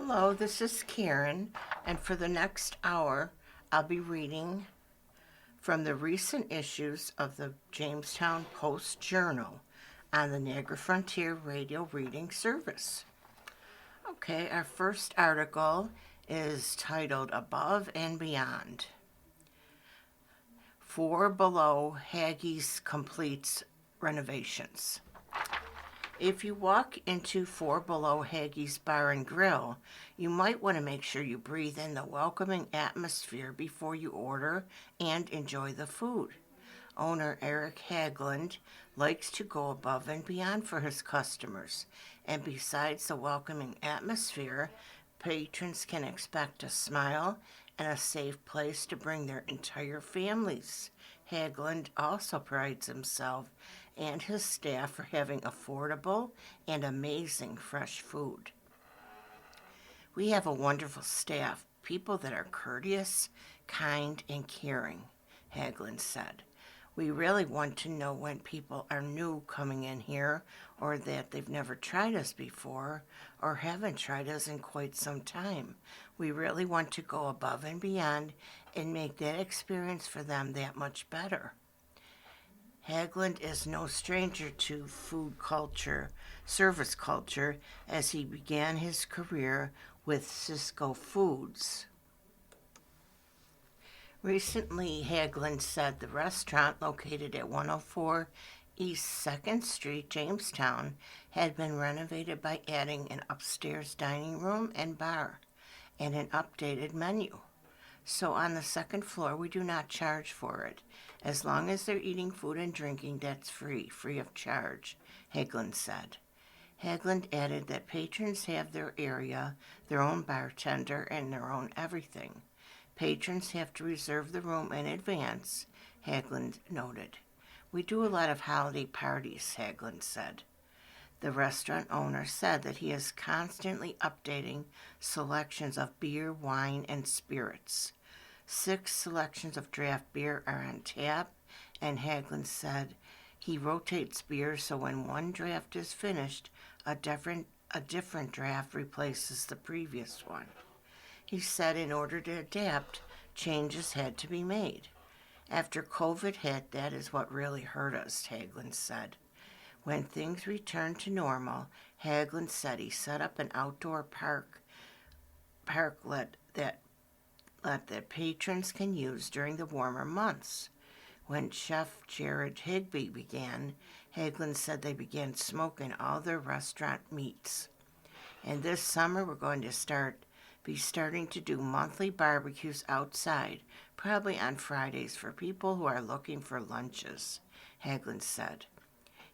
Hello, this is Karen, and for the next hour, I'll be reading from the recent issues of the Jamestown Post Journal on the Niagara Frontier Radio Reading Service. Okay, our first article is titled Above and Beyond. 4 Below Haggis Completes Renovations. If you walk into 4 Below Haggis Bar and Grill, you might want to make sure you breathe in the welcoming atmosphere before you order and enjoy the food. Owner Eric Haglund likes to go above and beyond for his customers, and besides the welcoming atmosphere, patrons can expect a smile and a safe place to bring their entire families. Haglund also prides himself and his staff for having affordable and amazing fresh food. We have a wonderful staff, people that are courteous, kind, and caring, Haglund said. We really want to know when people are new coming in here, or that they've never tried us before, or haven't tried us in quite some time. We really want to go above and beyond and make that experience for them that much better. Haglund is no stranger to food culture, service culture, as he began his career with Cisco Foods. Recently, Haglund said the restaurant located at 104 East 2nd Street, Jamestown, had been renovated by adding an upstairs dining room and bar and an updated menu. So on the second floor, we do not charge for it. As long as they're eating food and drinking, that's free of charge, Haglund said. Haglund added that patrons have their area, their own bartender, and their own everything. Patrons have to reserve the room in advance, Haglund noted. We do a lot of holiday parties, Haglund said. The restaurant owner said that he is constantly updating selections of beer, wine, and spirits. 6 selections of draft beer are on tap, and Haglund said he rotates beer so when one draft is finished, a different draft replaces the previous one. He said in order to adapt, changes had to be made. After COVID hit, that is what really hurt us, Haglund said. When things returned to normal, Haglund said he set up an outdoor parklet that patrons can use during the warmer months. When Chef Jared Higby began, Haglund said they began smoking all their restaurant meats. And this summer we're going to be starting to do monthly barbecues outside, probably on Fridays for people who are looking for lunches, Haglund said.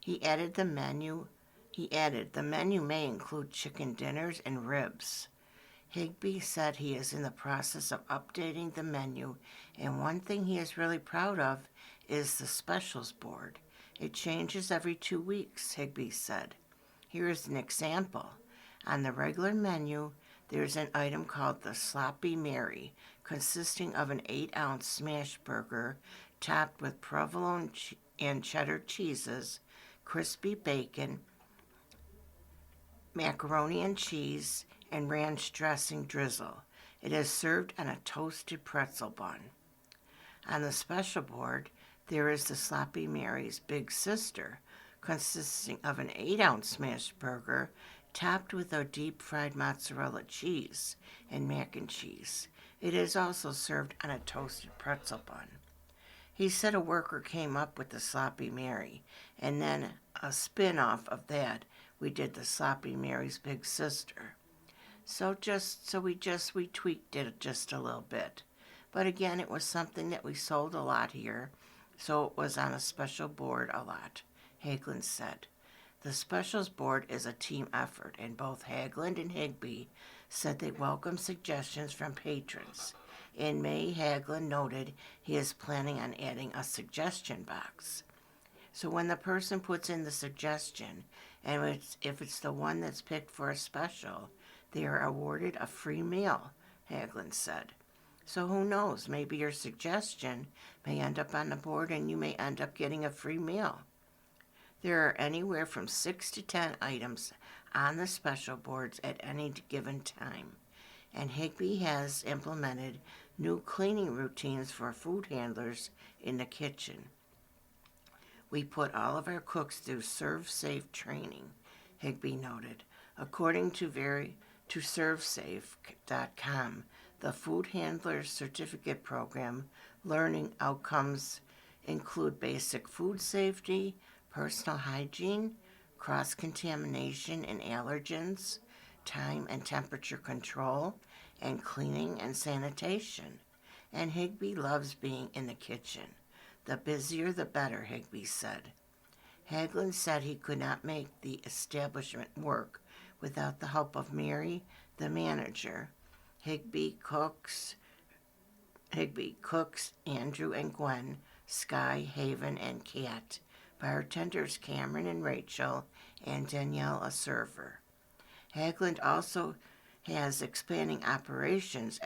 He added the menu may include chicken dinners and ribs. Higby said he is in the process of updating the menu, and one thing he is really proud of is the specials board. It changes every 2 weeks, Higby said. Here is an example. On the regular menu, there's an item called the Sloppy Mary, consisting of an 8-ounce smash burger topped with provolone and cheddar cheeses, crispy bacon, macaroni and cheese, and ranch dressing drizzle. It is served on a toasted pretzel bun. On the special board, there is the Sloppy Mary's Big Sister, consisting of an 8-ounce smashed burger topped with a deep-fried mozzarella cheese and mac and cheese. It is also served on a toasted pretzel bun. He said a worker came up with the Sloppy Mary, and then a spin-off of that, we did the Sloppy Mary's Big Sister. So we tweaked it just a little bit. But again, it was something that we sold a lot here, so it was on a special board a lot, Haglund said. The specials board is a team effort, and both Haglund and Higby said they welcome suggestions from patrons. In May, Haglund noted he is planning on adding a suggestion box. So when the person puts in the suggestion, and if it's the one that's picked for a special, they are awarded a free meal, Haglund said. So who knows, maybe your suggestion may end up on the board and you may end up getting a free meal. There are anywhere from 6 to 10 items on the special boards at any given time, and Higby has implemented new cleaning routines for food handlers in the kitchen. We put all of our cooks through Serve Safe training, Higby noted. According to ServeSafe.com, the Food Handlers Certificate Program learning outcomes include basic food safety, personal hygiene, cross-contamination and allergens, time and temperature control, and cleaning and sanitation. And Higby loves being in the kitchen. The busier the better, Higby said. Haglund said he could not make the establishment work without the help of Mary, the manager. Higby cooks, Andrew and Gwen, Sky, Haven, and Kat. Bartenders Cameron and Rachel, and Danielle, a server. Haglund also has expanding operations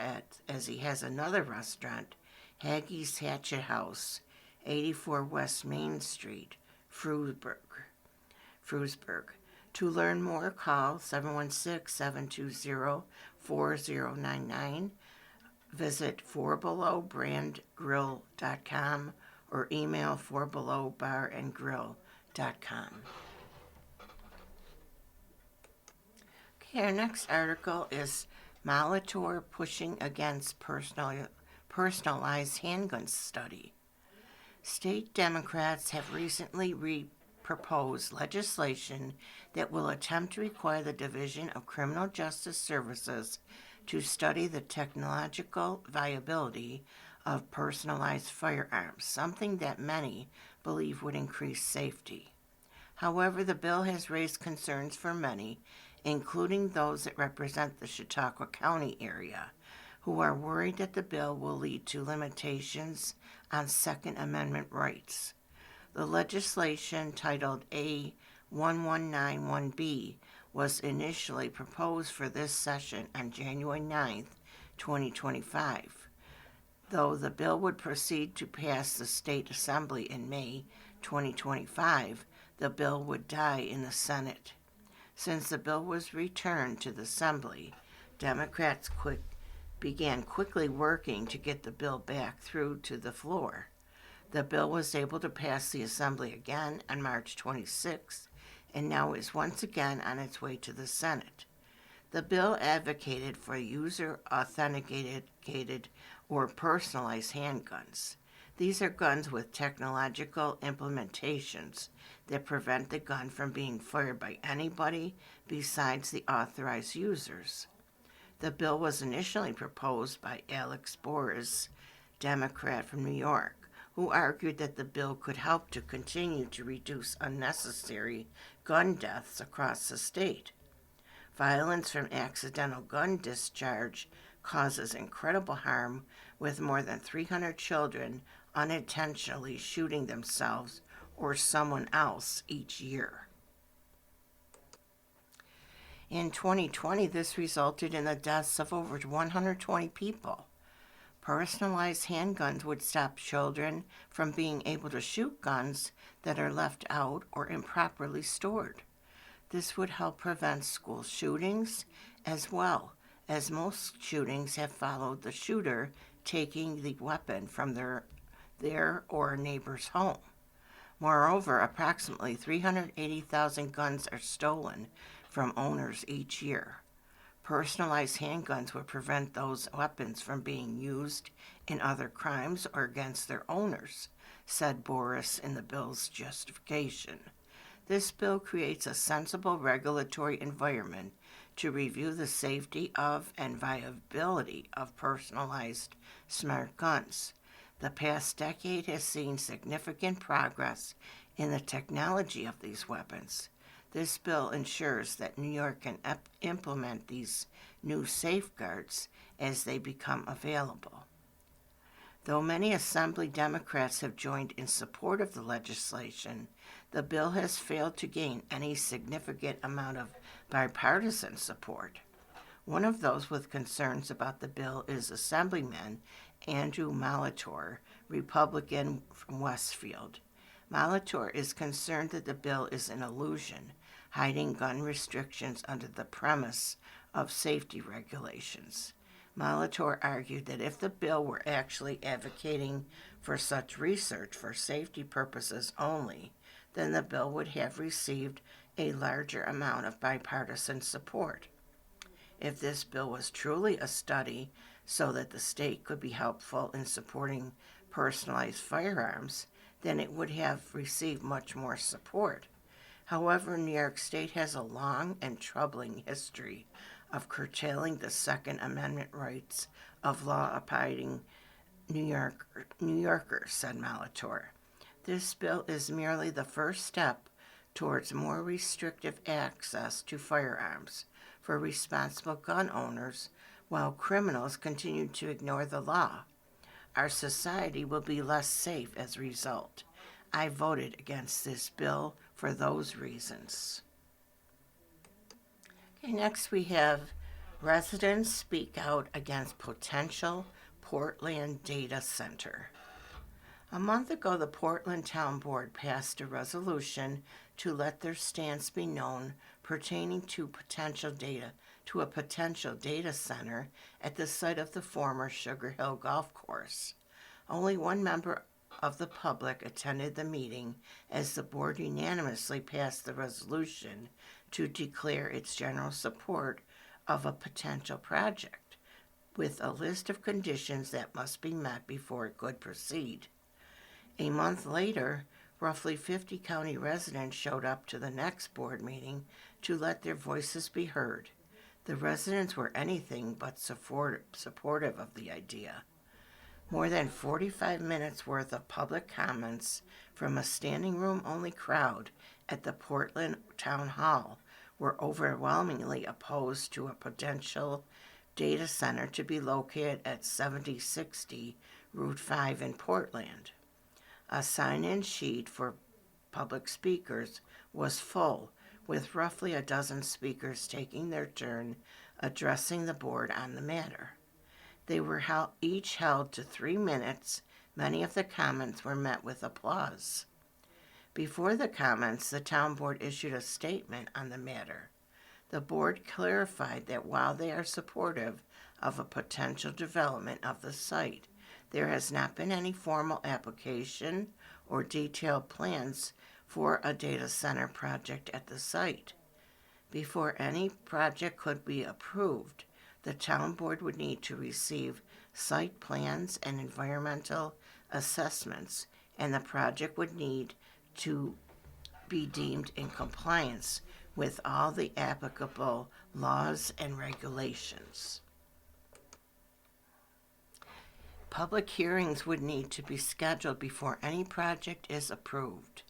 as he has another restaurant, Haggie's Hatchet House, 84 West Main Street, Frewsburg. To learn more, call 716-720-4099, visit fourbelowbrandgrill.com, or email fourbelowbarandgrill.com. Okay, our next article is Molitor pushing against personalized handguns study. State Democrats have recently proposed legislation that will attempt to require the Division of Criminal Justice Services to study the technological viability of personalized firearms, something that many believe would increase safety. However, the bill has raised concerns for many, including those that represent the Chautauqua County area, who are worried that the bill will lead to limitations on Second Amendment rights. The legislation, titled A1191B, was initially proposed for this session on January 9, 2025. Though the bill would proceed to pass the State Assembly in May 2025, the bill would die in the Senate. Since the bill was returned to the Assembly, Democrats began quickly working to get the bill back through to the floor. The bill was able to pass the Assembly again on March 26, and now is once again on its way to the Senate. The bill advocated for user-authenticated or personalized handguns. These are guns with technological implementations that prevent the gun from being fired by anybody besides the authorized users. The bill was initially proposed by Alex Boris, Democrat from New York, who argued that the bill could help to continue to reduce unnecessary gun deaths across the state. Violence from accidental gun discharge causes incredible harm, with more than 300 children unintentionally shooting themselves or someone else each year. In 2020, this resulted in the deaths of over 120 people. Personalized handguns would stop children from being able to shoot guns that are left out or improperly stored. This would help prevent school shootings, as well as most shootings have followed the shooter taking the weapon from their or a neighbor's home. Moreover, approximately 380,000 guns are stolen from owners each year. Personalized handguns would prevent those weapons from being used in other crimes or against their owners, said Boris in the bill's justification. This bill creates a sensible regulatory environment to review the safety of and viability of personalized smart guns. The past decade has seen significant progress in the technology of these weapons. This bill ensures that New York can implement these new safeguards as they become available. Though many Assembly Democrats have joined in support of the legislation, the bill has failed to gain any significant amount of bipartisan support. One of those with concerns about the bill is Assemblyman Andrew Molitor, Republican from Westfield. Molitor is concerned that the bill is an illusion. hiding gun restrictions under the premise of safety regulations. Molitor argued that if the bill were actually advocating for such research for safety purposes only, then the bill would have received a larger amount of bipartisan support. If this bill was truly a study so that the state could be helpful in supporting personalized firearms, then it would have received much more support. However, New York State has a long and troubling history of curtailing the Second Amendment rights of law-abiding New Yorkers, said Molitor. This bill is merely the first step towards more restrictive access to firearms for responsible gun owners while criminals continue to ignore the law. Our society will be less safe as a result. I voted against this bill for those reasons. Okay, next we have residents speak out against potential Portland data center. A month ago, the Portland Town Board passed a resolution to let their stance be known pertaining to a potential data center at the site of the former Sugar Hill Golf Course. Only one member of the public attended the meeting as the board unanimously passed the resolution to declare its general support of a potential project, with a list of conditions that must be met before it could proceed. A month later, roughly 50 county residents showed up to the next board meeting to let their voices be heard. The residents were anything but supportive of the idea. More than 45 minutes worth of public comments from a standing room only crowd at the Portland Town Hall were overwhelmingly opposed to a potential data center to be located at 7060 Route 5 in Portland. A sign-in sheet for public speakers was full, with roughly a dozen speakers taking their turn addressing the board on the matter. They were each held to 3 minutes. Many of the comments were met with applause. Before the comments, the town board issued a statement on the matter. The board clarified that while they are supportive of a potential development of the site, there has not been any formal application or detailed plans for a data center project at the site. Before any project could be approved, the town board would need to receive site plans and environmental assessments, and the project would need to be deemed in compliance with all the applicable laws and regulations. Public hearings would need to be scheduled before any project is approved.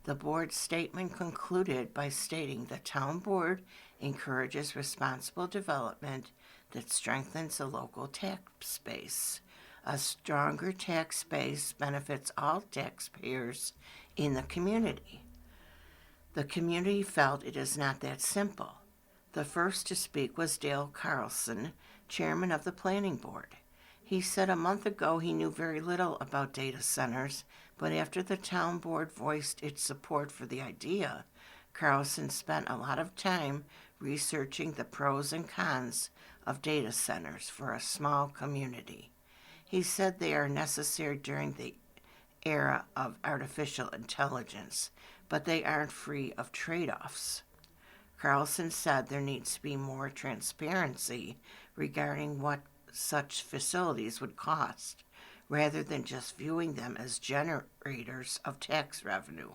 The board's statement concluded by stating the town board encourages responsible development that strengthens the local tax base. A stronger tax base benefits all taxpayers in the community. The community felt it is not that simple. The first to speak was Dale Carlson, chairman of the planning board. He said a month ago he knew very little about data centers, but after the town board voiced its support for the idea, Carlson spent a lot of time researching the pros and cons of data centers for a small community. He said they are necessary during the era of artificial intelligence, but they aren't free of trade-offs. Carlson said there needs to be more transparency regarding what such facilities would cost, rather than just viewing them as generators of tax revenue.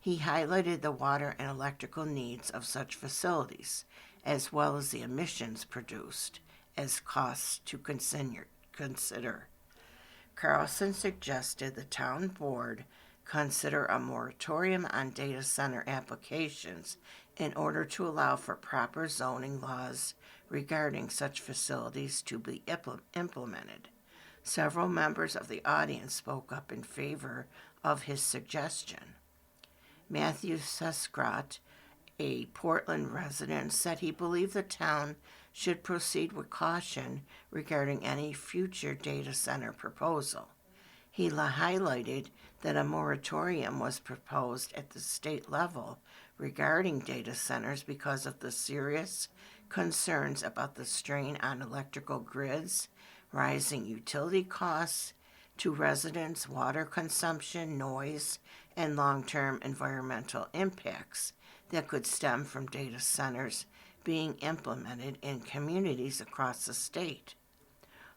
He highlighted the water and electrical needs of such facilities, as well as the emissions produced, as costs to consider. Carlson suggested the town board consider a moratorium on data center applications in order to allow for proper zoning laws regarding such facilities to be implemented. Several members of the audience spoke up in favor of his suggestion. Matthew Sescrott, a Portland resident, said he believed the town should proceed with caution regarding any future data center proposal. He highlighted that a moratorium was proposed at the state level regarding data centers because of the serious concerns about the strain on electrical grids, rising utility costs to residents, water consumption, noise, and long-term environmental impacts that could stem from data centers being implemented in communities across the state.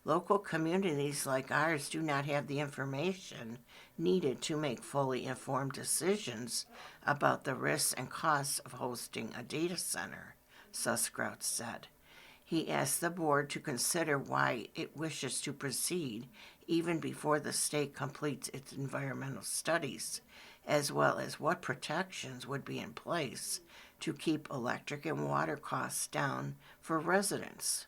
Local communities like ours do not have the information needed to make fully informed decisions about the risks and costs of hosting a data center, Suskraut said. He asked the board to consider why it wishes to proceed even before the state completes its environmental studies, as well as what protections would be in place to keep electric and water costs down for residents.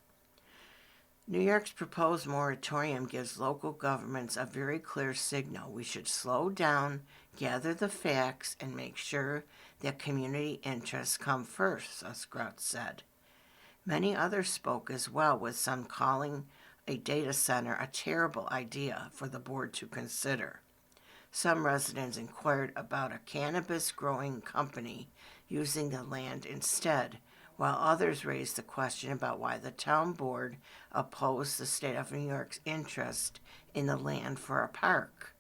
New York's proposed moratorium gives local governments a very clear signal. We should slow down, gather the facts, and make sure that community interests come first, Suskraut said. Many others spoke as well, with some calling a data center a terrible idea for the board to consider. Some residents inquired about a cannabis growing company using the land instead, while others raised the question about why the town board opposed the state of New York's interest in the land for a park.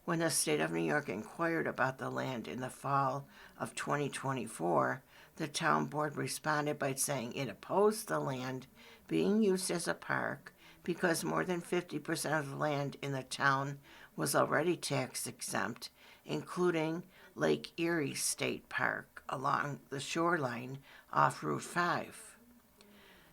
When the state of New York inquired about the land in the fall of 2024, the town board responded by saying it opposed the land being used as a park because more than 50% of the land in the town was already tax exempt, including Lake Erie State Park along the shoreline off Route 5.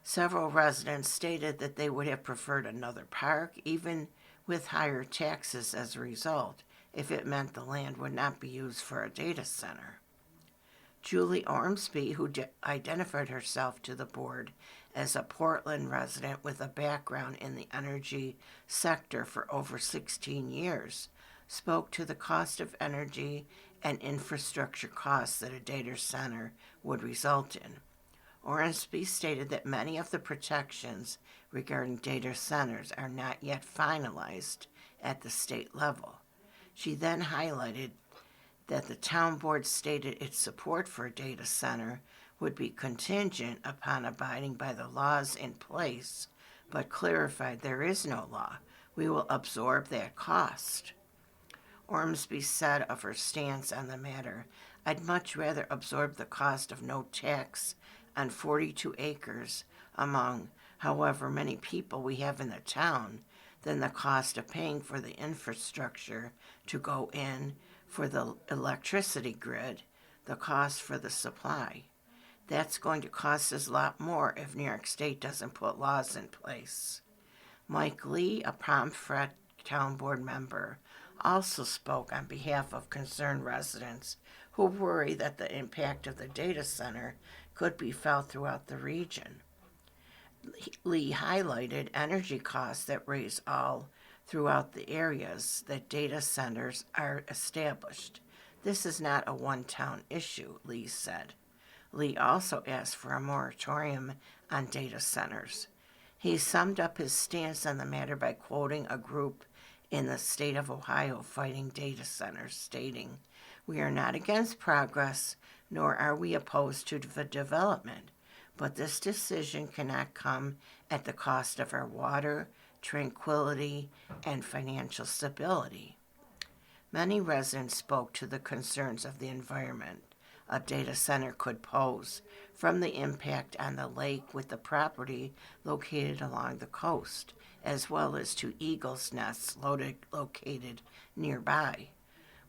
Several residents stated that they would have preferred another park, even with higher taxes as a result, if it meant the land would not be used for a data center. Julie Ormsby, who identified herself to the board as a Portland resident with a background in the energy sector for over 16 years, spoke to the cost of energy and infrastructure costs that a data center would result in. Ormsby stated that many of the protections regarding data centers are not yet finalized at the state level. She then highlighted that the town board stated its support for a data center would be contingent upon abiding by the laws in place, but clarified there is no law. We will absorb that cost. Ormsby said of her stance on the matter, I'd much rather absorb the cost of no tax on 42 acres among however many people we have in the town than the cost of paying for the infrastructure to go in, for the electricity grid, the cost for the supply. That's going to cost us a lot more if New York State doesn't put laws in place. Mike Lee, a Pomfret town board member, also spoke on behalf of concerned residents who worry that the impact of the data center could be felt throughout the region. Lee highlighted energy costs that raise all throughout the areas that data centers are established. This is not a one-town issue, Lee said. Lee also asked for a moratorium on data centers. He summed up his stance on the matter by quoting a group in the state of Ohio fighting data centers, stating, "We are not against progress, nor are we opposed to the development, but this decision cannot come at the cost of our water, tranquility, and financial stability." Many residents spoke to the concerns of the environment a data center could pose, from the impact on the lake with the property located along the coast, as well as to eagles' nests located nearby.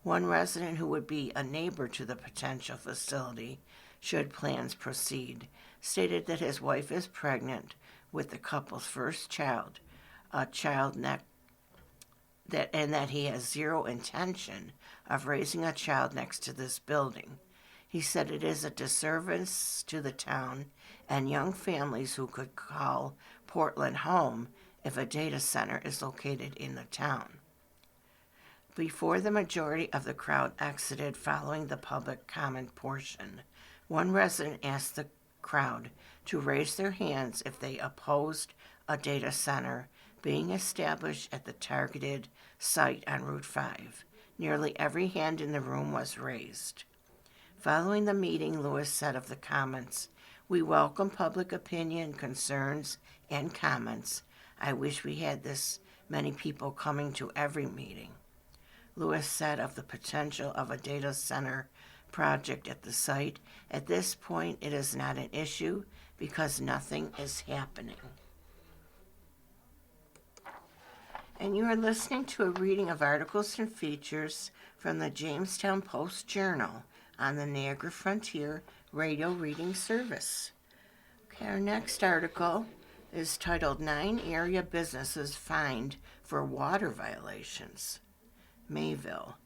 One resident who would be a neighbor to the potential facility, should plans proceed, stated that his wife is pregnant with the couple's first child, and that he has zero intention of raising a child next to this building. He said it is a disservice to the town and young families who could call Portland home if a data center is located in the town. Before the majority of the crowd exited following the public comment portion, one resident asked the crowd to raise their hands if they opposed a data center being established at the targeted site on Route 5. Nearly every hand in the room was raised. Following the meeting, Lewis said of the comments, "We welcome public opinion, concerns, and comments. I wish we had this many people coming to every meeting." Lewis said of the potential of a data center project at the site, "At this point, it is not an issue because nothing is happening." And you are listening to a reading of articles and features from the Jamestown Post Journal on the Niagara Frontier Radio Reading Service. Okay, our next article is titled 9 Area Businesses Fined for Water Violations. Mayville.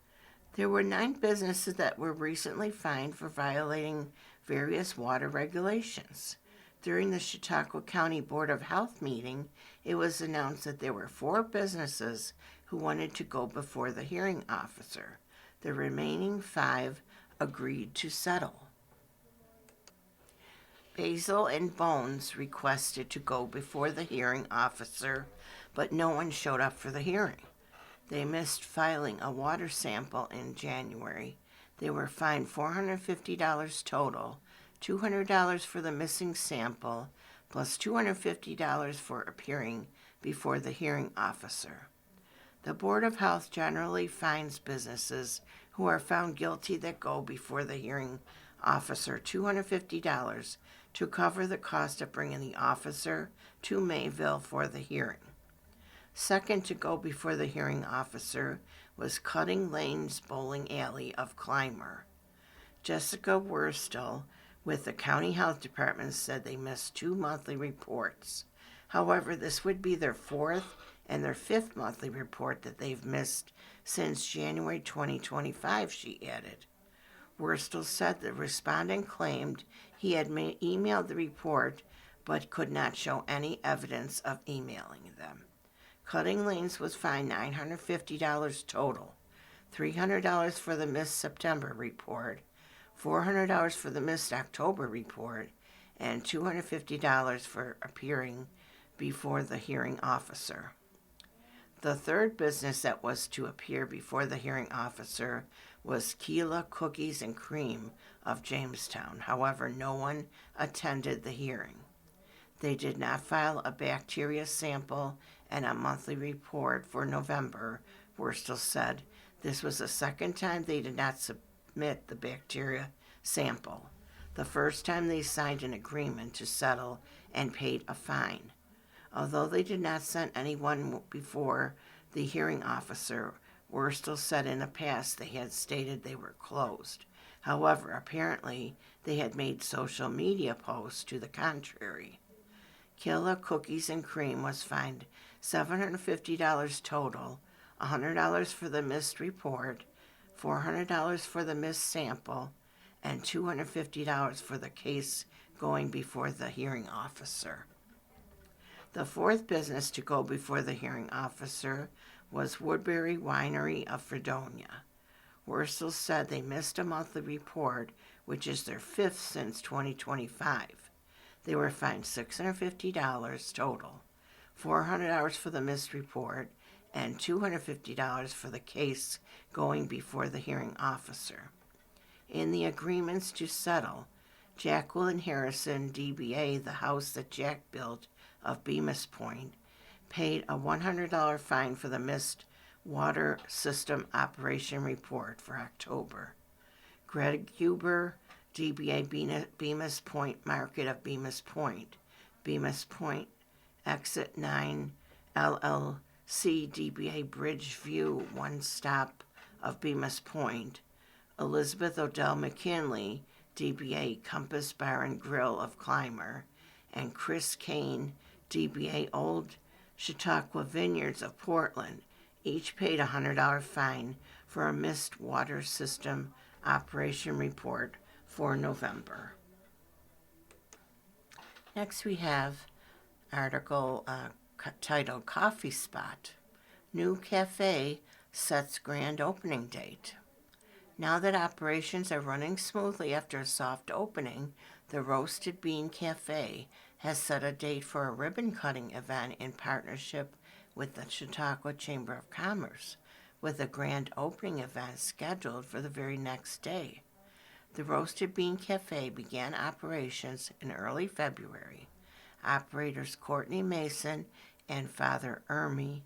There were 9 businesses that were recently fined for violating various water regulations. During the Chautauqua County Board of Health meeting, it was announced that there were 4 businesses who wanted to go before the hearing officer. The remaining 5 agreed to settle. Basil and Bones requested to go before the hearing officer, but no one showed up for the hearing. They missed filing a water sample in January. They were fined $450 total, $200 for the missing sample, plus $250 for appearing before the hearing officer. The Board of Health generally fines businesses who are found guilty that go before the hearing officer $250 to cover the cost of bringing the officer to Mayville for the hearing. Second to go before the hearing officer was Cutting Lanes Bowling Alley of Clymer. Jessica Worstel with the County Health Department said they missed 2 monthly reports. However, this would be their 4th and their 5th monthly report that they've missed since January 2025, she added. Worstel said the respondent claimed he had emailed the report but could not show any evidence of emailing them. Cutting Lanes was fined $950 total, $300 for the missed September report, $400 for the missed October report, and $250 for appearing before the hearing officer. The third business that was to appear before the hearing officer was Keela Cookies and Cream of Jamestown. However, no one attended the hearing. They did not file a bacteria sample and a monthly report for November, Worstel said. This was the second time they did not submit the bacteria sample. The first time they signed an agreement to settle and paid a fine. Although they did not send anyone before the hearing officer, Worstel said in the past they had stated they were closed. However, apparently they had made social media posts to the contrary. Keela Cookies and Cream was fined $750 total, $100 for the missed report, $400 for the missed sample, and $250 for the case going before the hearing officer. The fourth business to go before the hearing officer was Woodbury Winery of Fredonia. Worstel said they missed a monthly report, which is their 5th since 2025. They were fined $650 total, $400 for the missed report, and $250 for the case going before the hearing officer. In the agreements to settle, Jacqueline Harrison, DBA, the house that Jack built of Bemis Point, paid a $100 fine for the missed water system operation report for October. Greg Huber, DBA, Bemis Point Market of Bemis Point, Exit 9, LLC, DBA Bridgeview One Stop of Bemis Point, Elizabeth Odell McKinley, DBA Compass Bar and Grill of Clymer, and Chris Kane, DBA Old Chautauqua Vineyards of Portland, each paid a $100 fine for a missed water system operation report for November. Next we have article titled Coffee Spot. New cafe sets grand opening date. Now that operations are running smoothly after a soft opening, the Roasted Bean Cafe has set a date for a ribbon-cutting event in partnership with the Chautauqua Chamber of Commerce, with a grand opening event scheduled for the very next day. The Roasted Bean Cafe began operations in early February. Operators Courtney Mason and Father Ernie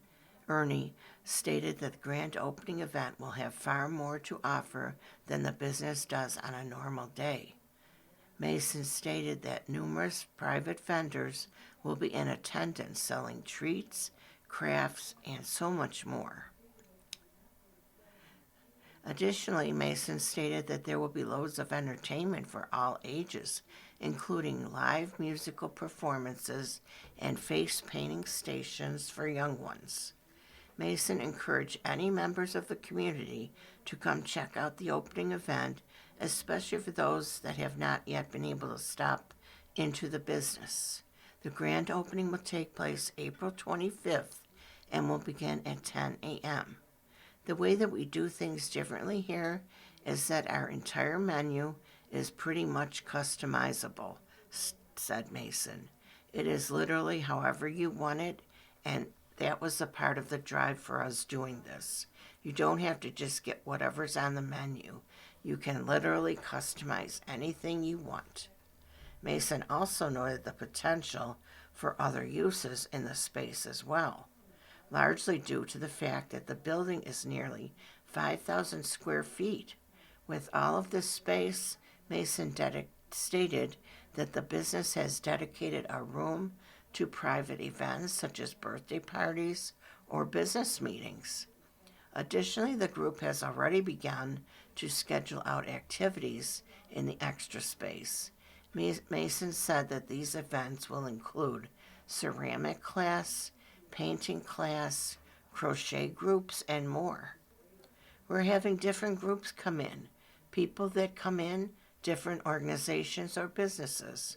stated that the grand opening event will have far more to offer than the business does on a normal day. Mason stated that numerous private vendors will be in attendance selling treats, crafts, and so much more. Additionally, Mason stated that there will be loads of entertainment for all ages, including live musical performances and face painting stations for young ones. Mason encouraged any members of the community to come check out the opening event, especially for those that have not yet been able to stop into the business. The grand opening will take place April 25th and will begin at 10 a.m. The way that we do things differently here is that our entire menu is pretty much customizable, said Mason. It is literally however you want it, and that was a part of the drive for us doing this. You don't have to just get whatever's on the menu. You can literally customize anything you want. Mason also noted the potential for other uses in the space as well, largely due to the fact that the building is nearly 5,000 square feet. With all of this space, Mason stated that the business has dedicated a room to private events such as birthday parties or business meetings. Additionally, the group has already begun to schedule out activities in the extra space. Mason said that these events will include ceramic class, painting class, crochet groups, and more. We're having different groups come in, people that come in, different organizations or businesses.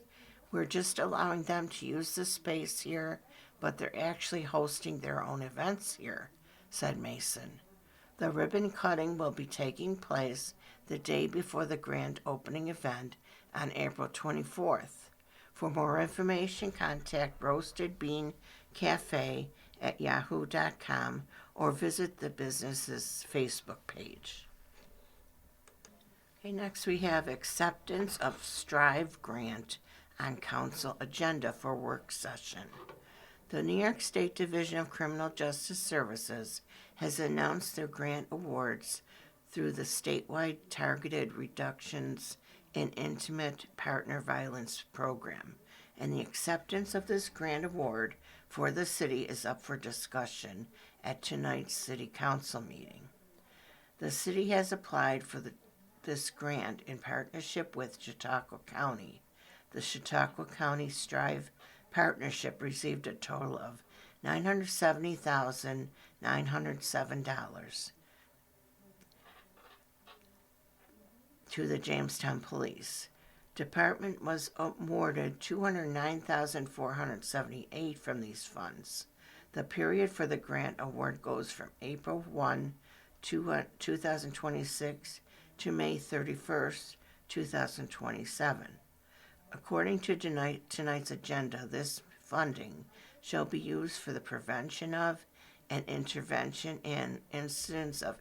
We're just allowing them to use the space here, but they're actually hosting their own events here, said Mason. The ribbon cutting will be taking place the day before the grand opening event on April 24th. For more information, contact Roasted Bean Cafe at yahoo.com or visit the business's Facebook page. Okay, next we have acceptance of Strive grant on council agenda for work session. The New York State Division of Criminal Justice Services has announced their grant awards through the statewide Targeted Reductions in Intimate Partner Violence program, and the acceptance of this grant award for the city is up for discussion at tonight's City Council meeting. The city has applied for this grant in partnership with Chautauqua County. The Chautauqua County Strive Partnership received a total of $970,907 to the Jamestown Police Department was awarded $209,478 from these funds. The period for the grant award goes from April 1, 2026 to May 31st, 2027. According to tonight's agenda, this funding shall be used for the prevention of and intervention in incidents of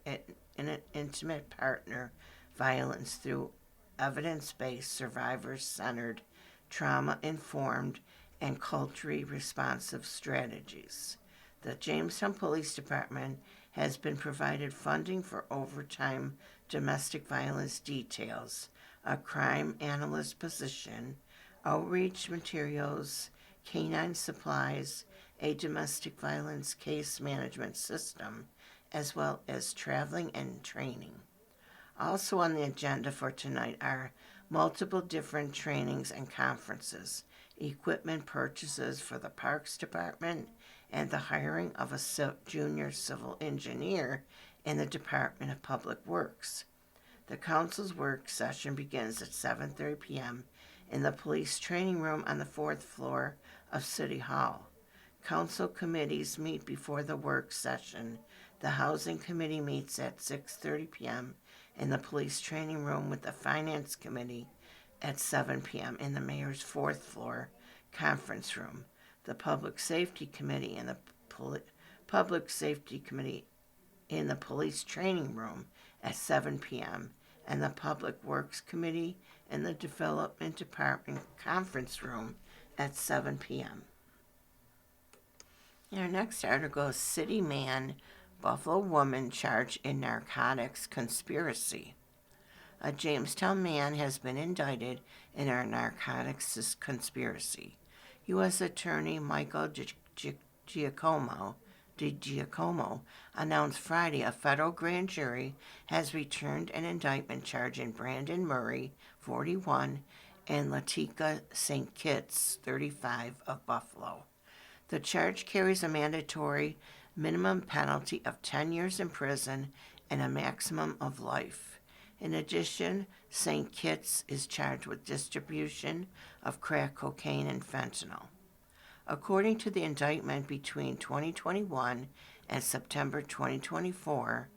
intimate partner violence through evidence-based, survivor-centered, trauma-informed, and culturally responsive strategies. The Jamestown Police Department has been provided funding for overtime domestic violence details, a crime analyst position, outreach materials, canine supplies, a domestic violence case management system, as well as traveling and training. Also on the agenda for tonight are multiple different trainings and conferences, equipment purchases for the Parks Department, and the hiring of a junior civil engineer in the Department of Public Works. The council's work session begins at 7:30 p.m. in the police training room on the 4th floor of City Hall. Council committees meet before the work session. The Housing Committee meets at 6:30 p.m. in the police training room, with the Finance Committee at 7 p.m. in the Mayor's 4th floor conference room. The Public Safety Committee and the Public Safety Committee in the police training room at 7 p.m. and the Public Works Committee in the Development Department conference room at 7 p.m. Our next article is City Man, Buffalo Woman Charged in Narcotics Conspiracy. A Jamestown man has been indicted in a narcotics conspiracy. U.S. Attorney Michael DiGiacomo announced Friday a federal grand jury has returned an indictment charging Brandon Murray, 41, and Latika St. Kitts, 35, of Buffalo. The charge carries a mandatory minimum penalty of 10 years in prison and a maximum of life. In addition, St. Kitts is charged with distribution of crack cocaine and fentanyl. According to the indictment, between 2021 and September 2024,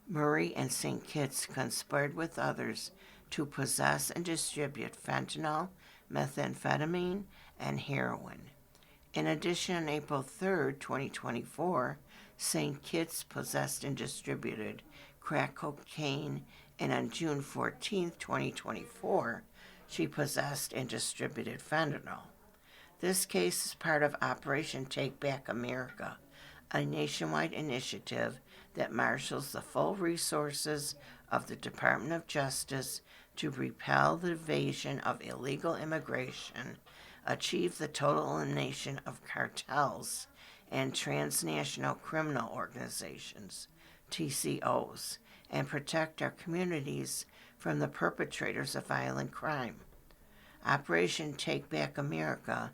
Murray and St. Kitts conspired with others to possess and distribute fentanyl, methamphetamine, and heroin. In addition, on April 3, 2024, St. Kitts possessed and distributed crack cocaine, and on June 14, 2024, she possessed and distributed fentanyl. This case is part of Operation Take Back America, a nationwide initiative that marshals the full resources of the Department of Justice to repel the invasion of illegal immigration, achieve the total elimination of cartels and transnational criminal organizations, TCOs, and protect our communities from the perpetrators of violent crime. Operation Take Back America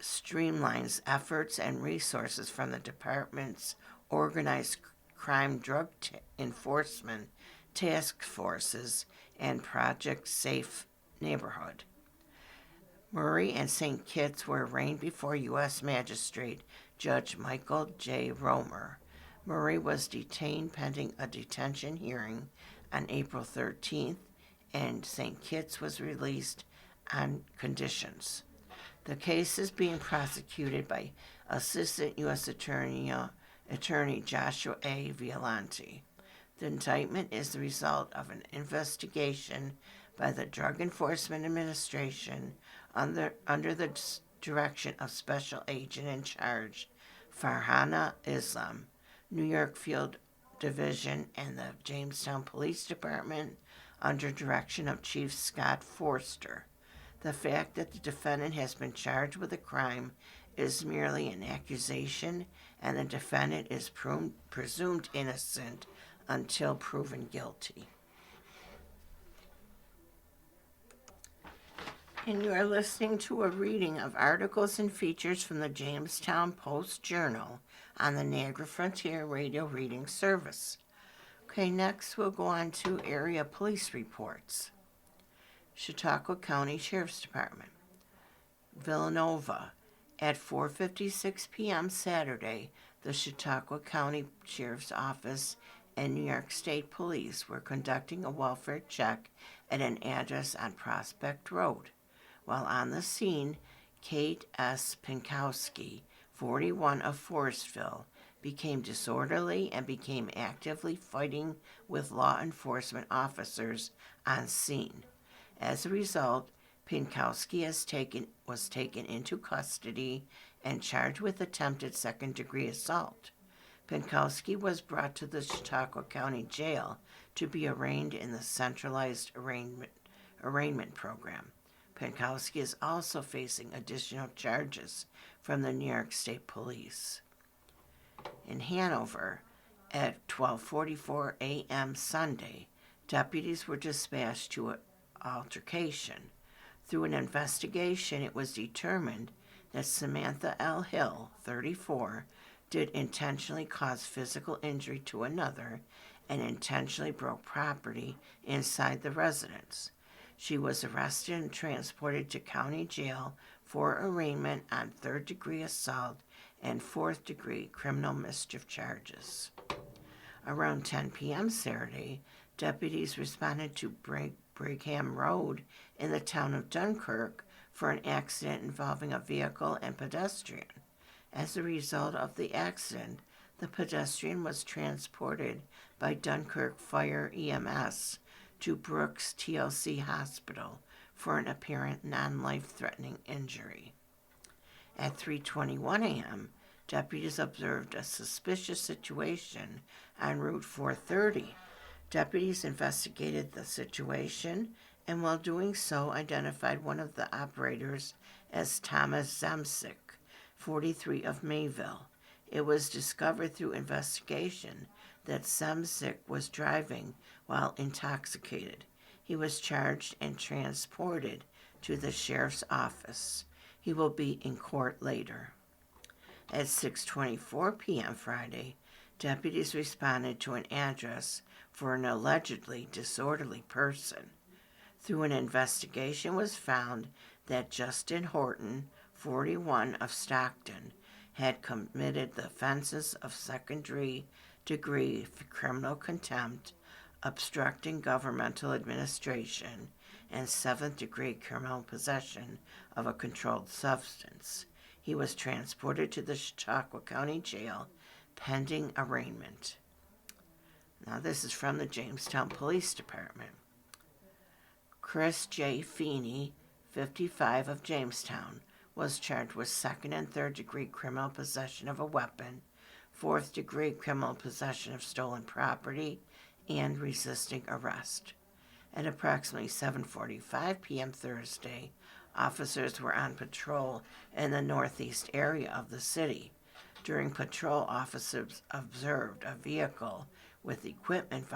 streamlines efforts and resources from the department's organized crime drug enforcement task forces and Project Safe Neighborhood. Murray and St. Kitts were arraigned before U.S. Magistrate Judge Michael J. Romer. Murray was detained pending a detention hearing on April 13th, and St. Kitts was released on conditions. The case is being prosecuted by Assistant U.S. Attorney Joshua A. Violante. The indictment is the result of an investigation by the Drug Enforcement Administration under the direction of Special Agent in Charge Farhana Islam, New York Field Division, and the Jamestown Police Department under direction of Chief Scott Forster. The fact that the defendant has been charged with a crime is merely an accusation, and the defendant is presumed innocent until proven guilty. And you are listening to a reading of articles and features from the Jamestown Post Journal on the Niagara Frontier Radio Reading Service. Okay, next we'll go on to area police reports. Chautauqua County Sheriff's Department. Villanova. At 4:56 p.m. Saturday, the Chautauqua County Sheriff's Office and New York State Police were conducting a welfare check at an address on Prospect Road. While on the scene, Kate S. Pinkowski, 41 of Forestville, became disorderly and became actively fighting with law enforcement officers on scene. As a result, Pinkowski was taken into custody and charged with attempted second-degree assault. Pinkowski was brought to the Chautauqua County Jail to be arraigned in the centralized arraignment program. Pinkowski is also facing additional charges from the New York State Police. In Hanover, at 12:44 a.m. Sunday, deputies were dispatched to an altercation. Through an investigation, it was determined that Samantha L. Hill, 34, did intentionally cause physical injury to another and intentionally broke property inside the residence. She was arrested and transported to county jail for arraignment on third-degree assault and fourth-degree criminal mischief charges. Around 10 p.m. Saturday, deputies responded to Brigham Road in the town of Dunkirk for an accident involving a vehicle and pedestrian. As a result of the accident, the pedestrian was transported by Dunkirk Fire EMS to Brooks TLC Hospital for an apparent non-life-threatening injury. At 3:21 a.m., deputies observed a suspicious situation on Route 430. Deputies investigated the situation and while doing so identified one of the operators as Thomas Zemsick, 43 of Mayville. It was discovered through investigation that Zemsick was driving while intoxicated. He was charged and transported to the sheriff's office. He will be in court later. At 6:24 p.m. Friday, deputies responded to an address for an allegedly disorderly person. Through an investigation was found that Justin Horton, 41 of Stockton, had committed the offenses of second-degree criminal contempt, obstructing governmental administration, and seventh-degree criminal possession of a controlled substance. He was transported to the Chautauqua County Jail pending arraignment. Now this is from the Jamestown Police Department. Chris J. Feeney, 55 of Jamestown, was charged with second and third-degree criminal possession of a weapon, fourth-degree criminal possession of stolen property, and resisting arrest. At approximately 7:45 p.m. Thursday, officers were on patrol in the northeast area of the city. During patrol, officers observed a vehicle with equipment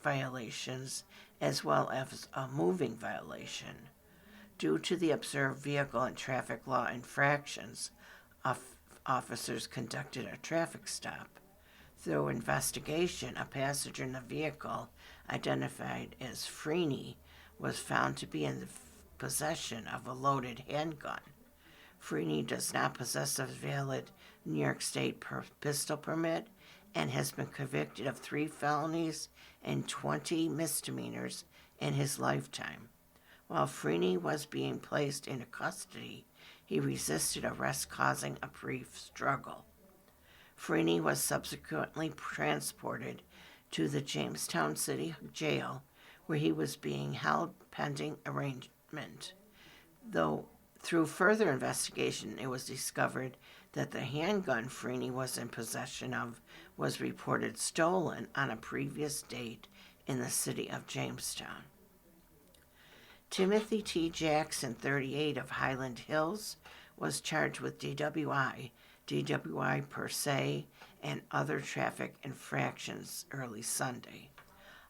violations as well as a moving violation. Due to the observed vehicle and traffic law infractions, officers conducted a traffic stop. Through investigation, a passenger in the vehicle, identified as Freeney, was found to be in the possession of a loaded handgun. Freeney does not possess a valid New York State pistol permit and has been convicted of 3 felonies and 20 misdemeanors in his lifetime. While Freeney was being placed into custody, he resisted arrest, causing a brief struggle. Freeney was subsequently transported to the Jamestown City Jail, where he was being held pending arraignment. Though through further investigation, it was discovered that the handgun Freeney was in possession of was reported stolen on a previous date in the city of Jamestown. Timothy T. Jackson, 38 of Highland Hills, was charged with DWI per se, and other traffic infractions early Sunday.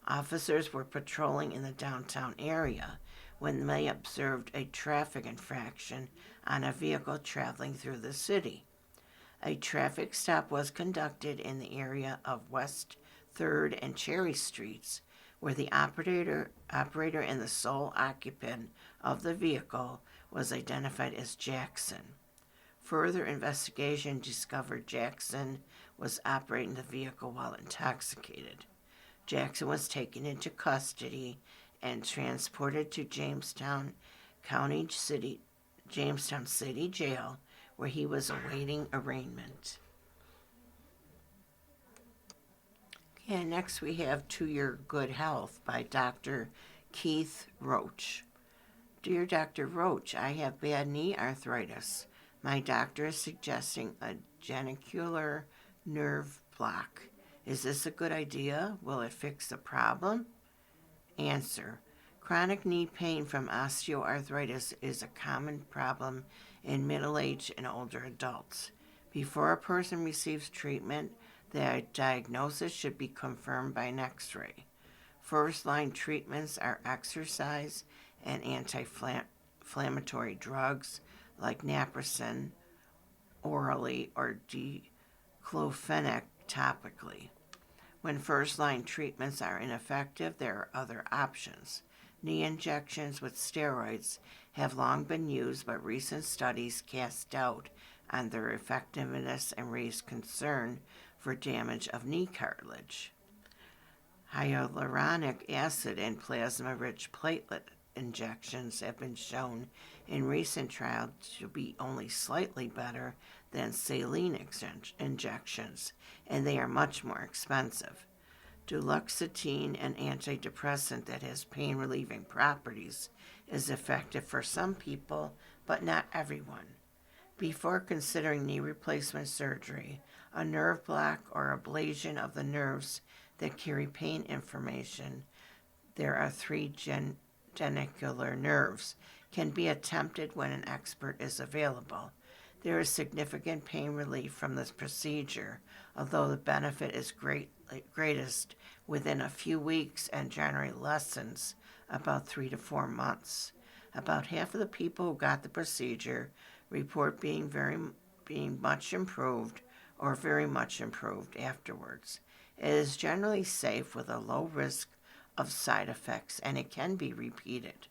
Officers were patrolling in the downtown area when they observed a traffic infraction on a vehicle traveling through the city. A traffic stop was conducted in the area of West 3rd and Cherry Streets, where the operator and the sole occupant of the vehicle was identified as Jackson. Further investigation discovered Jackson was operating the vehicle while intoxicated. Jackson was taken into custody and transported to Jamestown City Jail, where he was awaiting arraignment. And next we have To Your Good Health by Dr. Keith Roach. Dear Dr. Roach, I have bad knee arthritis. My doctor is suggesting a genicular nerve block. Is this a good idea? Will it fix the problem? Answer. Chronic knee pain from osteoarthritis is a common problem in middle-aged and older adults. Before a person receives treatment, the diagnosis should be confirmed by an X-ray. First-line treatments are exercise and anti-inflammatory drugs like naproxen orally or diclofenac topically. When first-line treatments are ineffective, there are other options. Knee injections with steroids have long been used, but recent studies cast doubt on their effectiveness and raised concern for damage of knee cartilage. Hyaluronic acid and plasma-rich platelet injections have been shown in recent trials to be only slightly better than saline injections, and they are much more expensive. Duloxetine, an antidepressant that has pain-relieving properties, is effective for some people, but not everyone. Before considering knee replacement surgery, a nerve block or ablation of the nerves that carry pain information, there are three genicular nerves, can be attempted when an expert is available. There is significant pain relief from this procedure, although the benefit is greatest within a few weeks and generally lessens about 3 to 4 months. About half of the people who got the procedure report being much improved or very much improved afterwards. It is generally safe with a low risk of side effects, and it can be repeated.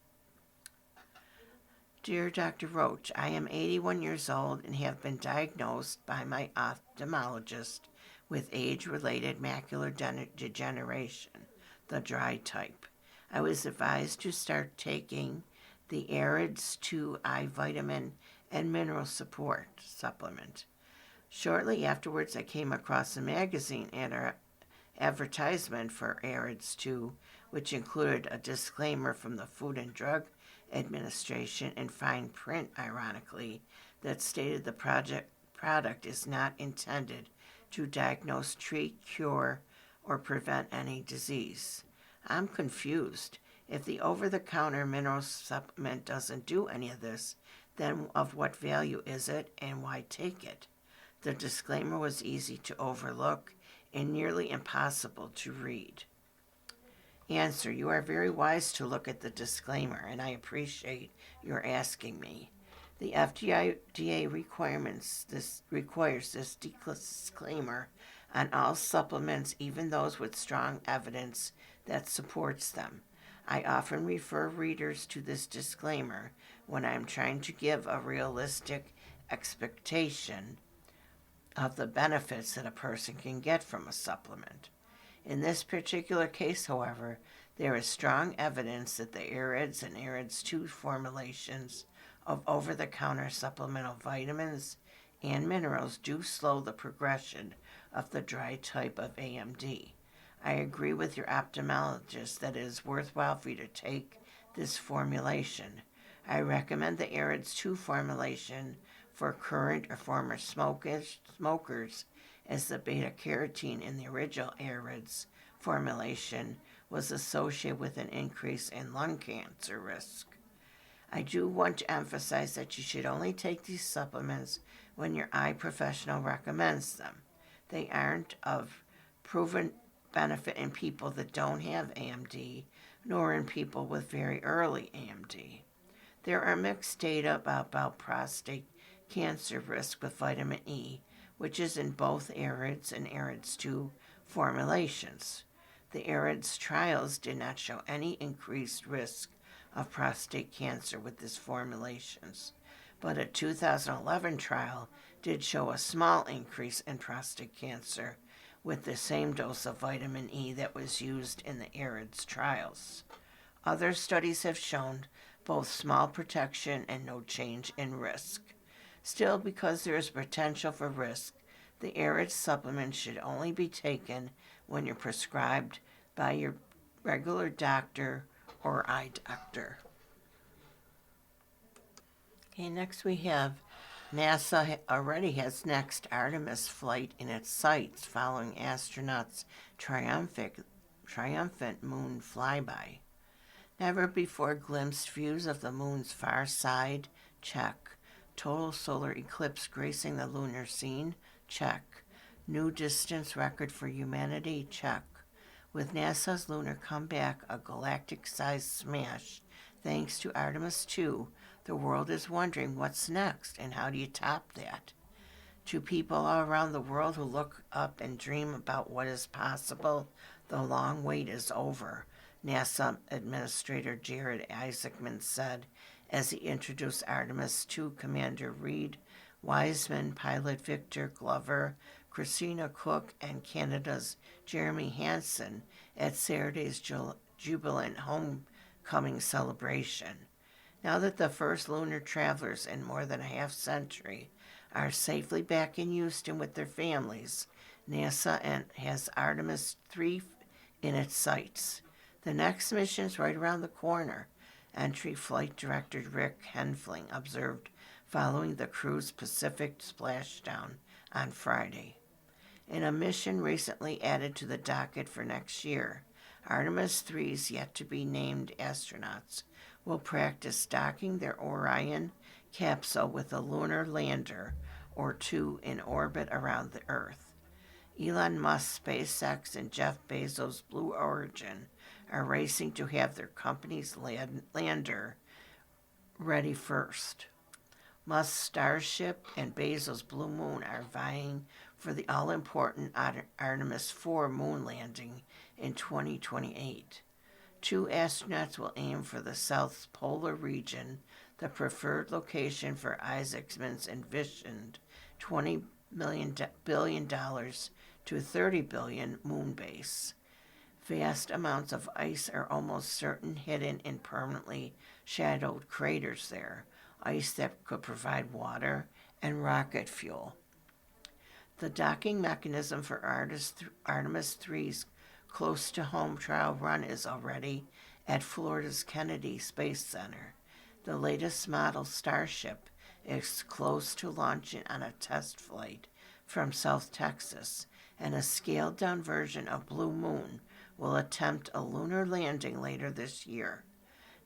Dear Dr. Roach, I am 81 years old and have been diagnosed by my ophthalmologist with age-related macular degeneration, the dry type. I was advised to start taking the AREDS 2 vitamin and mineral support supplement. Shortly afterwards, I came across a magazine advertisement for AREDS 2, which included a disclaimer from the Food and Drug Administration in fine print, ironically, that stated the product is not intended to diagnose, treat, cure, or prevent any disease. I'm confused. If the over-the-counter mineral supplement doesn't do any of this, then of what value is it and why take it? The disclaimer was easy to overlook and nearly impossible to read. Answer: you are very wise to look at the disclaimer, and I appreciate your asking me. The FDA requires this disclaimer on all supplements, even those with strong evidence that supports them. I often refer readers to this disclaimer when I am trying to give a realistic expectation of the benefits that a person can get from a supplement. In this particular case, however, there is strong evidence that the AREDS and AREDS 2 formulations of over-the-counter supplemental vitamins and minerals do slow the progression of the dry type of AMD. I agree with your ophthalmologist that it is worthwhile for you to take this formulation. I recommend the AREDS 2 formulation for current or former smokers as the beta-carotene in the original AREDS formulation was associated with an increase in lung cancer risk. I do want to emphasize that you should only take these supplements when your eye professional recommends them. They aren't of proven benefit in people that don't have AMD, nor in people with very early AMD. There are mixed data about prostate cancer risk with vitamin E, which is in both AREDS and AREDS 2 formulations. The AREDS trials did not show any increased risk of prostate cancer with these formulations, but a 2011 trial did show a small increase in prostate cancer with the same dose of vitamin E that was used in the AREDS trials. Other studies have shown both small protection and no change in risk. Still, because there is potential for risk, the AREDS supplement should only be taken when you're prescribed by your regular doctor or eye doctor. Okay, next we have NASA already has next Artemis flight in its sights following astronauts' triumphant moon flyby. Never before glimpsed views of the moon's far side? Check. Total solar eclipse gracing the lunar scene? Check. New distance record for humanity? Check. With NASA's lunar comeback a galactic-sized smash, thanks to Artemis 2, the world is wondering what's next and how do you top that. To people all around the world who look up and dream about what is possible, the long wait is over, NASA Administrator Jared Isaacman said as he introduced Artemis 2 Commander Reed Wiseman, pilot Victor Glover, Christina Cook, and Canada's Jeremy Hansen at Saturday's jubilant homecoming celebration. Now that the first lunar travelers in more than a half century are safely back in Houston with their families, NASA has Artemis 3 in its sights. The next mission is right around the corner, Entry Flight Director Rick Henfling observed following the crew's Pacific splashdown on Friday. In a mission recently added to the docket for next year, Artemis 3's yet-to-be-named astronauts will practice docking their Orion capsule with a lunar lander or two in orbit around the Earth. Elon Musk, SpaceX, and Jeff Bezos' Blue Origin are racing to have their company's lander ready first. Musk's Starship and Bezos' Blue Moon are vying for the all-important Artemis 4 moon landing in 2028. Two astronauts will aim for the South Polar region, the preferred location for Isaacman's envisioned $20 billion to $30 billion moon base. Vast amounts of ice are almost certain hidden in permanently shadowed craters there, ice that could provide water and rocket fuel. The docking mechanism for Artemis 3's close-to-home trial run is already at Florida's Kennedy Space Center. The latest model Starship is close to launching on a test flight from South Texas, and a scaled-down version of Blue Moon will attempt a lunar landing later this year.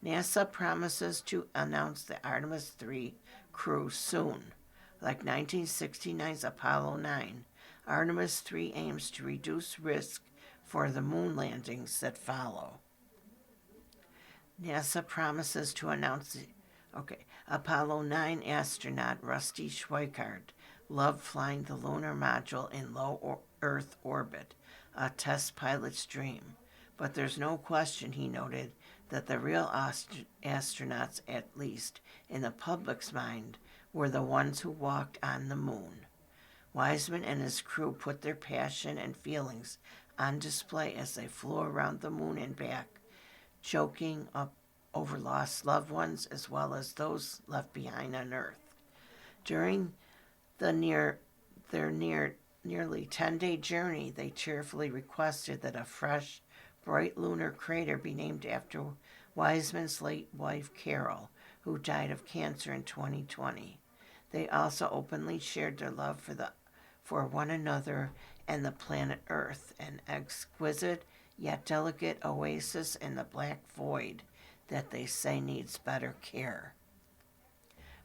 NASA promises to announce the Artemis 3 crew soon. Like 1969's Apollo 9, Artemis 3 aims to reduce risk for the moon landings that follow. NASA promises to announce Apollo 9 astronaut Rusty Schweickart loved flying the lunar module in low Earth orbit, a test pilot's dream. But there's no question, he noted, that the real astronauts, at least in the public's mind, were the ones who walked on the moon. Wiseman and his crew put their passion and feelings on display as they flew around the moon and back, joking up over lost loved ones as well as those left behind on Earth. During their nearly 10-day journey, they cheerfully requested that a fresh, bright lunar crater be named after Wiseman's late wife, Carol, who died of cancer in 2020. They also openly shared their love for one another and the planet Earth, an exquisite yet delicate oasis in the black void that they say needs better care.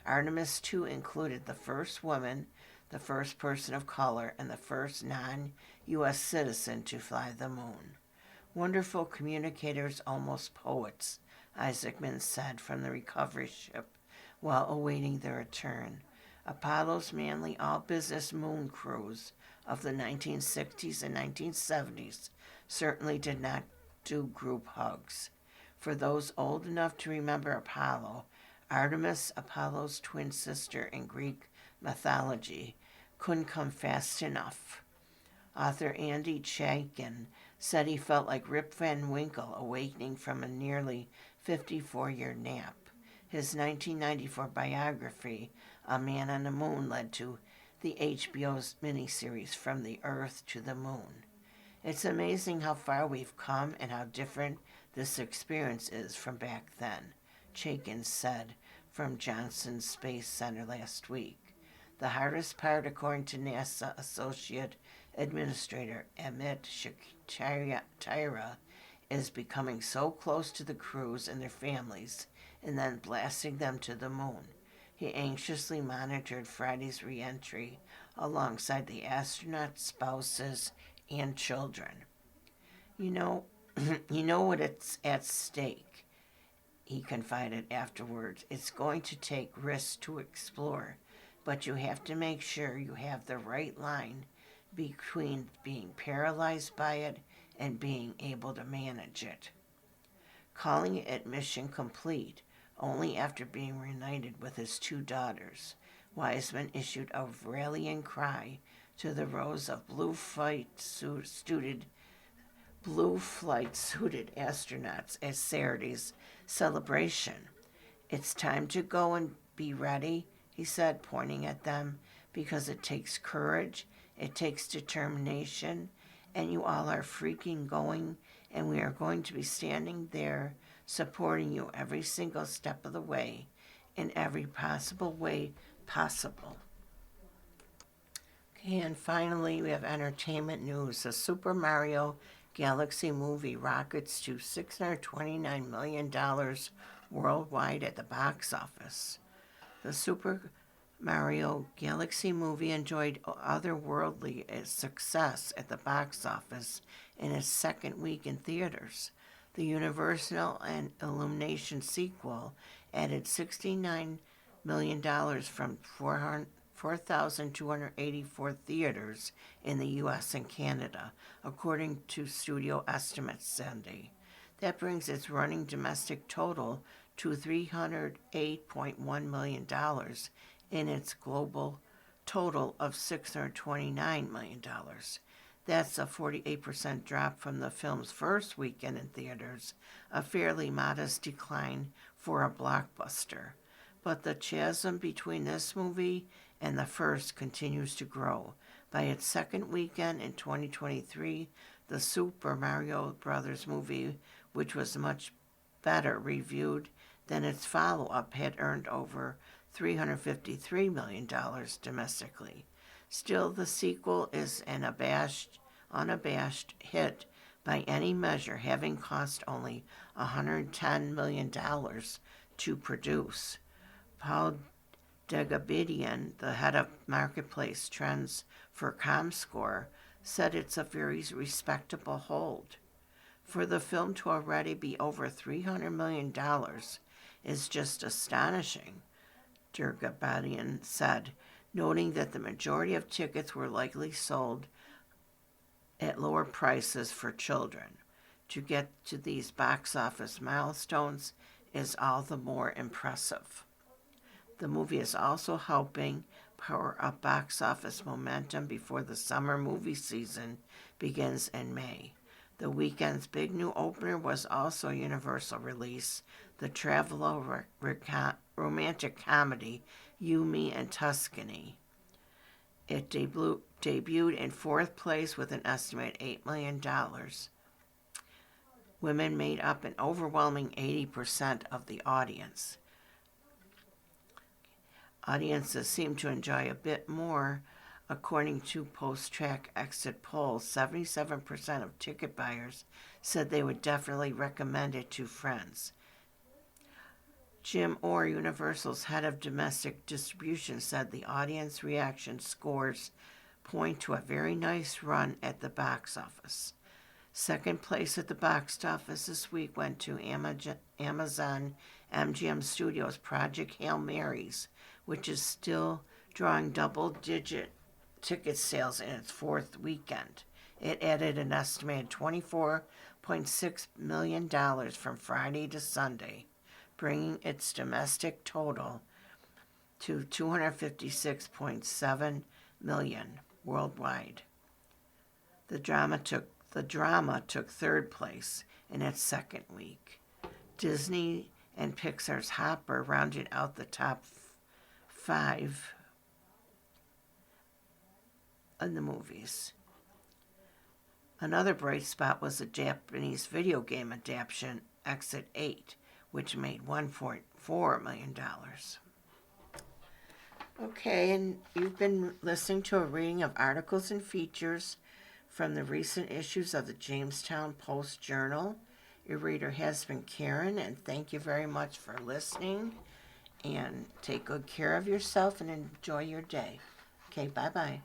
Artemis 2 included the first woman, the first person of color, and the first non-U.S. citizen to fly the moon. Wonderful communicators, almost poets, Isaacman said from the recovery ship while awaiting their return. Apollo's manly all-business moon crews of the 1960s and 1970s certainly did not do group hugs. For those old enough to remember Apollo, Artemis, Apollo's twin sister in Greek mythology, couldn't come fast enough. Author Andy Chaikin said he felt like Rip Van Winkle awakening from a nearly 54-year nap. His 1994 biography, A Man on the Moon, led to the HBO's miniseries From the Earth to the Moon. It's amazing how far we've come and how different this experience is from back then, Chaikin said from Johnson Space Center last week. The hardest part, according to NASA Associate Administrator Amit Tyra, is becoming so close to the crews and their families and then blasting them to the moon. He anxiously monitored Friday's re-entry alongside the astronauts' spouses and children. You know what's at stake, he confided afterwards. It's going to take risks to explore, but you have to make sure you have the right line between being paralyzed by it and being able to manage it. Calling it mission complete only after being reunited with his two daughters, Wiseman issued a rallying cry to the rows of blue flight-suited astronauts at Saturday's celebration. It's time to go and be ready, he said, pointing at them, because it takes courage, it takes determination, and you all are freaking going and we are going to be standing there supporting you every single step of the way in every possible way possible. Okay, and finally, we have entertainment news. The Super Mario Galaxy movie rockets to $629 million worldwide at the box office. The Super Mario Galaxy movie enjoyed otherworldly success at the box office in its second week in theaters. The Universal and Illumination sequel added $69 million from 4,284 theaters in the U.S. and Canada, according to studio estimates Sunday. That brings its running domestic total to $308.1 million in its global total of $629 million. That's a 48% drop from the film's first weekend in theaters, a fairly modest decline for a blockbuster. But the chasm between this movie and the first continues to grow. By its second weekend in 2023, the Super Mario Bros. Movie, which was much better reviewed than its follow-up, had earned over $353 million domestically. Still, the sequel is an unabashed hit by any measure, having cost only $110 million to produce. Paul Degabedian, the head of marketplace trends for ComScore, said it's a very respectable hold. For the film to already be over $300 million is just astonishing, Degabedian said, noting that the majority of tickets were likely sold at lower prices for children. To get to these box office milestones is all the more impressive. The movie is also helping power up box office momentum before the summer movie season begins in May. The weekend's big new opener was also a Universal release, the travel romantic comedy You, Me, and Tuscany. It debuted in fourth place with an estimated $8 million. Women made up an overwhelming 80% of the audience. Audiences seem to enjoy a bit more. According to post-track exit polls, 77% of ticket buyers said they would definitely recommend it to friends. Jim Orr, Universal's head of domestic distribution, said the audience reaction scores point to a very nice run at the box office. Second place at the box office this week went to Amazon MGM Studios' Project Hail Marys, which is still drawing double-digit ticket sales in its fourth weekend. It added an estimated $24.6 million from Friday to Sunday, bringing its domestic total to $256.7 million worldwide. The drama took third place in its second week. Disney and Pixar's Hopper rounded out the top 5 in the movies. Another bright spot was the Japanese video game adaptation Exit 8, which made $1.4 million. Okay, and you've been listening to a reading of articles and features from the recent issues of the Jamestown Post Journal. Your reader has been Karen, and thank you very much for listening. And take good care of yourself and enjoy your day. Okay, bye-bye.